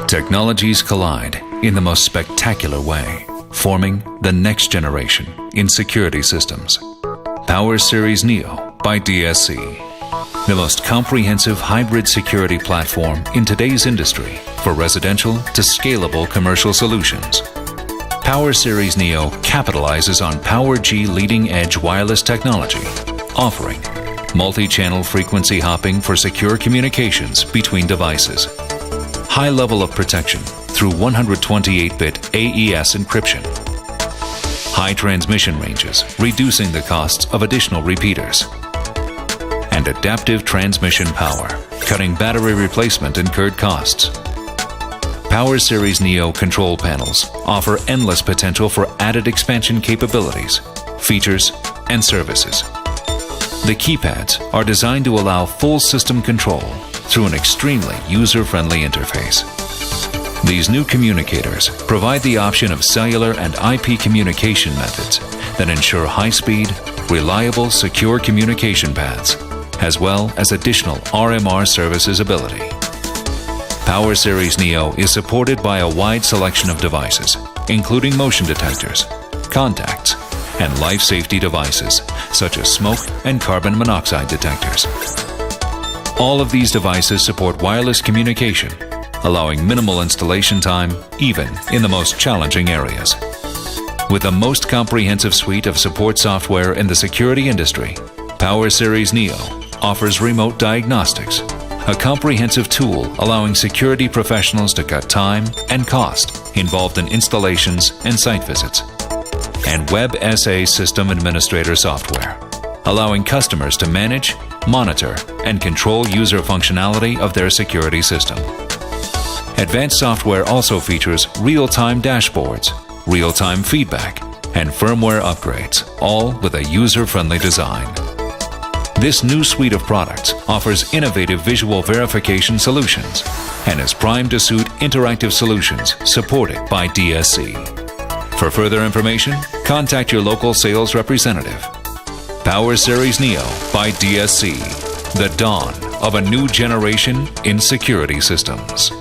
Technologies collide in the most spectacular way, forming the next generation in security systems. PowerSeries Neo by DSC. The most comprehensive hybrid security platform in today's industry for residential to scalable commercial solutions. PowerSeries Neo capitalizes on PowerG leading-edge wireless technology, offering multi-channel frequency hopping for secure communications between devices, high level of protection through 128-bit AES encryption, high transmission ranges, reducing the costs of additional repeaters, and adaptive transmission power, cutting battery replacement incurred costs. PowerSeries Neo control panels offer endless potential for added expansion capabilities, features, and services. The keypads are designed to allow full system control through an extremely user-friendly interface. These new communicators provide the option of cellular and IP communication methods that ensure high-speed, reliable, secure communication paths, as well as additional RMR services ability. PowerSeries Neo is supported by a wide selection of devices, including motion detectors, contacts, and life safety devices, such as smoke and carbon monoxide detectors. All of these devices support wireless communication, allowing minimal installation time even in the most challenging areas. With the most comprehensive suite of support software in the security industry, PowerSeries Neo offers remote diagnostics, a comprehensive tool allowing security professionals to cut time and cost involved in installations and site visits, and WebSA System Administrator software, allowing customers to manage, monitor, and control user functionality of their security system. Advanced software also features real-time dashboards, real-time feedback, and firmware upgrades, all with a user-friendly design. This new suite of products offers innovative visual verification solutions and is primed to suit interactive solutions supported by DSC. For further information, contact your local sales representative. PowerSeries Neo by DSC, the dawn of a new generation in security systems.